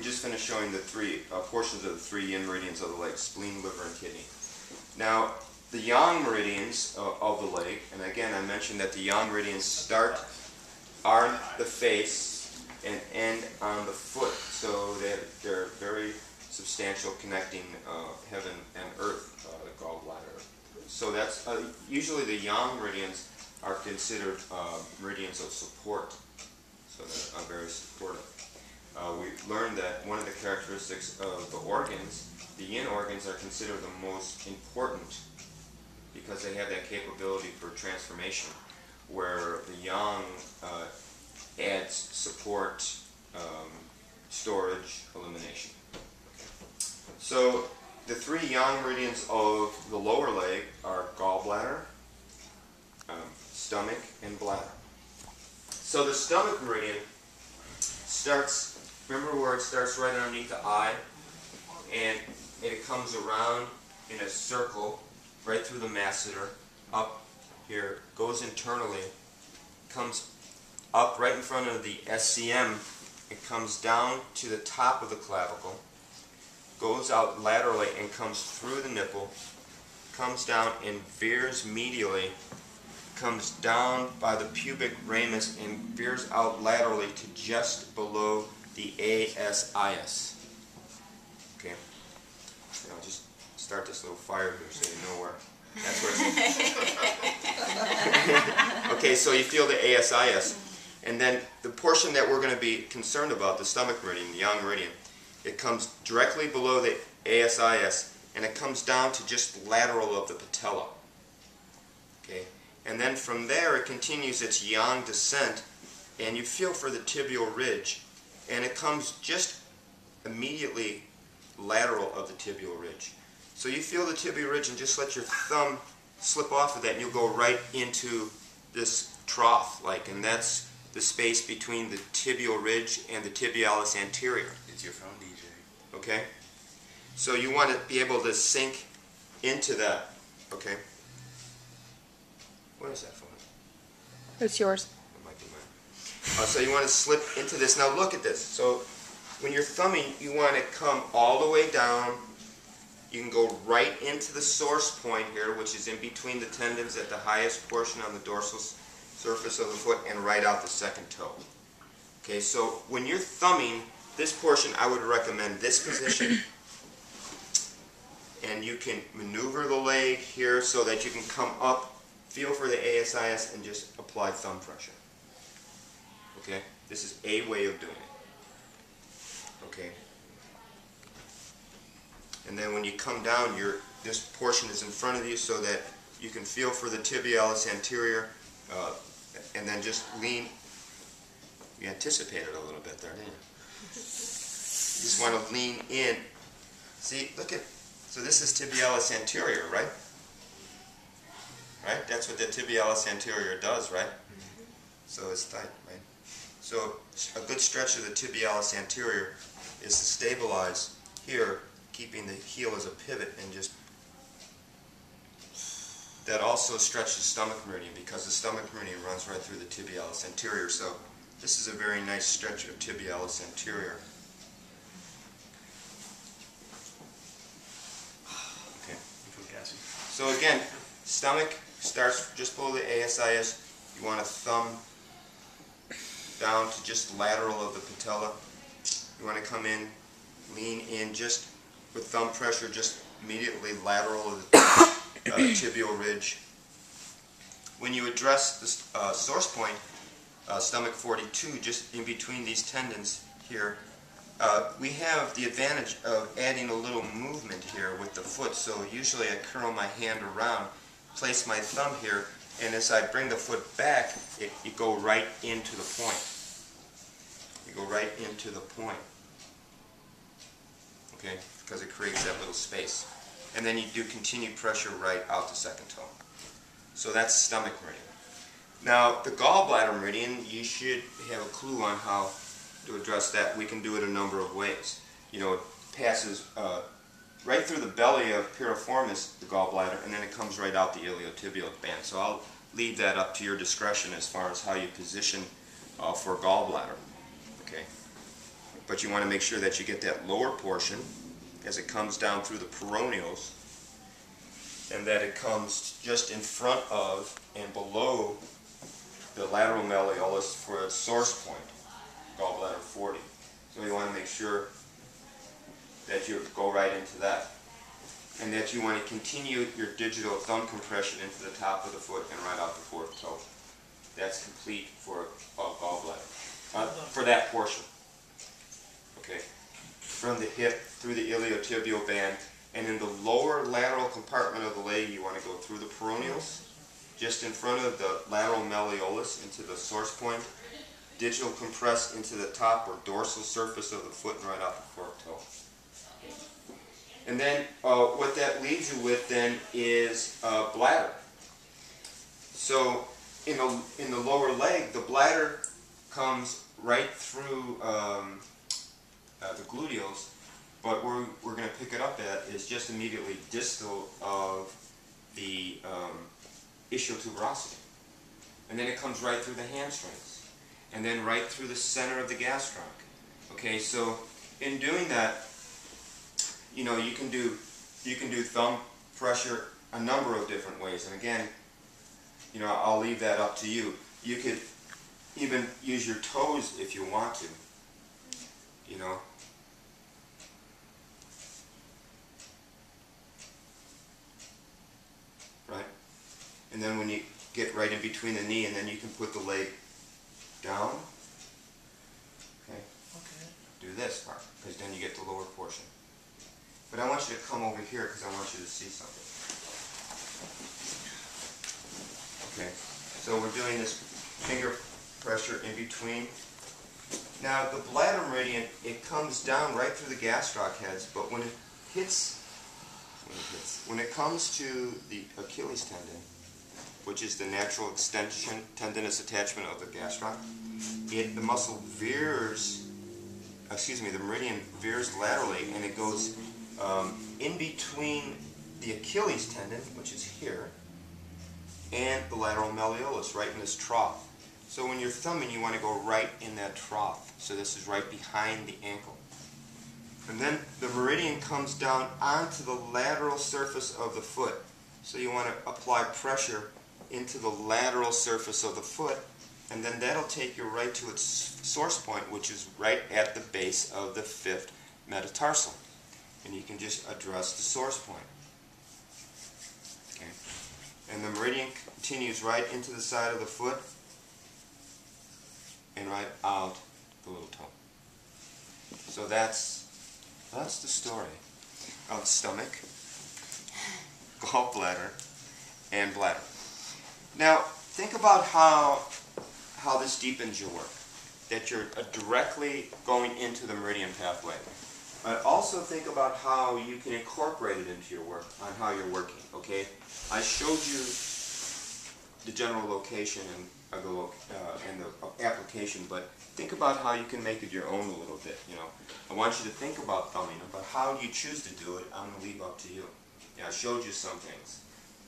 just finished showing the three portions of the three yin meridians of the leg: spleen, liver, and kidney. Now, the yang meridians of the leg, and again I mentioned that the yang meridians start on the face and end on the foot, so they're very substantial, connecting heaven and earth, the gallbladder. So that's usually the yang meridians are considered meridians of support, so they're very supportive. We learned that one of the characteristics of the organs, the yin organs, are considered the most important because they have that capability for transformation, where the yang adds support, storage, elimination. So the three yang meridians of the lower leg are gallbladder, stomach, and bladder. So the stomach meridian starts, remember where it starts right underneath the eye, and it comes around in a circle right through the masseter, up here, goes internally, comes up right in front of the SCM, it comes down to the top of the clavicle, goes out laterally and comes through the nipple, comes down and veers medially, comes down by the pubic ramus and veers out laterally to just below the ASIS. Okay, now just start this little fire here so you know where. That's where it's okay, so you feel the ASIS. And then the portion that we're going to be concerned about, the stomach meridian, the yang meridian, it comes directly below the ASIS, and it comes down to just lateral of the patella. Okay, and then from there it continues its yang descent, and you feel for the tibial ridge, and it comes just immediately lateral of the tibial ridge. So you feel the tibial ridge, and just let your thumb slip off of that, and you'll go right into this trough, and that's the space between the tibial ridge and the tibialis anterior. It's your phone, DJ. Okay? So you want to be able to sink into that. Okay? What is that phone? It's yours. It might be mine. So you want to slip into this. Now look at this. So when you're thumbing, you want to come all the way down. You can go right into the source point here, which is in between the tendons at the highest portion on the dorsal surface of the foot, and right out the second toe. Okay, so when you're thumbing this portion, I would recommend this position, and you can maneuver the leg here so that you can come up, feel for the ASIS, and just apply thumb pressure. Okay, this is a way of doing it. Okay, and then when you come down, this portion is in front of you so that you can feel for the tibialis anterior, and then just lean. You anticipated a little bit there, didn't you? You just want to lean in. See, look at, so this is tibialis anterior, right? Right? That's what the tibialis anterior does, right? So it's tight, right? So a good stretch of the tibialis anterior is to stabilize here, keeping the heel as a pivot, and just, that also stretches the stomach meridian, because the stomach meridian runs right through the tibialis anterior. So this is a very nice stretch of tibialis anterior. Okay. So again, stomach starts just below the ASIS. You want to thumb down to just lateral of the patella. You want to come in, lean in just with thumb pressure, just immediately lateral of the tibial ridge. When you address the source point, stomach 42, just in between these tendons here, we have the advantage of adding a little movement here with the foot. So usually I curl my hand around, place my thumb here, and as I bring the foot back, you go right into the point. You go right into the point. Okay, because it creates that little space. And then you do continued pressure right out the second toe. So that's stomach meridian. Now, the gallbladder meridian, you should have a clue on how to address that. We can do it a number of ways. You know, it passes right through the belly of piriformis, the gallbladder, and then it comes right out the iliotibial band. So I'll leave that up to your discretion as far as how you position for gallbladder. Okay. but you want to make sure that you get that lower portion as it comes down through the peroneals, and that it comes just in front of and below the lateral malleolus for its source point, gallbladder 40. So you want to make sure that you go right into that, and that you want to continue your digital thumb compression into the top of the foot and right out the fourth toe. That's complete for gallbladder, for that portion. Okay, from the hip through the iliotibial band, and in the lower lateral compartment of the leg, you want to go through the peroneals, just in front of the lateral malleolus into the source point, digital compress into the top or dorsal surface of the foot and right out the fourth toe. And then what that leaves you with then is bladder. So in the lower leg, the bladder comes right through the gluteals, but where we're going to pick it up at is just immediately distal of the ischial tuberosity. And then it comes right through the hamstrings, and then right through the center of the gastroc. Okay, so in doing that, you know, you can do thumb pressure a number of different ways. And again, you know, I'll leave that up to you. You could even use your toes if you want to, you know. Right? And then when you get right in between the knee, and then you can put the leg down. Okay? Okay. Do this part, because then you get the lower portion. But I want you to come over here because I want you to see something. Okay, so we're doing this finger pressure in between. Now the bladder meridian, it comes down right through the gastroc heads, but when it comes to the Achilles tendon, which is the natural extension, tendinous attachment of the gastroc, the muscle veers, the meridian veers laterally, and it goes in between the Achilles tendon, which is here, and the lateral malleolus, right in this trough. So when you're thumbing, you want to go right in that trough. So this is right behind the ankle. And then the meridian comes down onto the lateral surface of the foot. So you want to apply pressure into the lateral surface of the foot, and then that'll take you right to its source point, which is right at the base of the 5th metatarsal. And you can just address the source point. Okay. And the meridian continues right into the side of the foot and right out the little toe. So that's the story of stomach, gallbladder, and bladder. Now, think about how this deepens your work, that you're directly going into the meridian pathway. But also think about how you can incorporate it into your work, on how you're working, okay? I showed you the general location and the application, but think about how you can make it your own a little bit, you know. I want you to think about thumbing, but how you choose to do it, I'm going to leave up to you. Yeah, I showed you some things.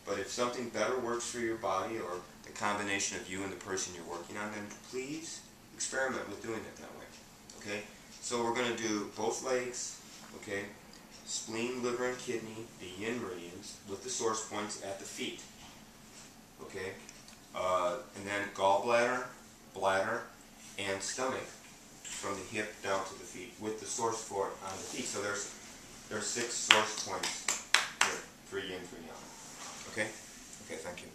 But if something better works for your body, or the combination of you and the person you're working on, then please experiment with doing it that way, okay? So we're going to do both legs, okay? Spleen, liver, and kidney, the yin meridians, with the source points at the feet, okay? And then gallbladder, bladder, and stomach, from the hip down to the feet, with the source point on the feet. So there's 6 source points here for yin, for yang. Okay? Okay, thank you.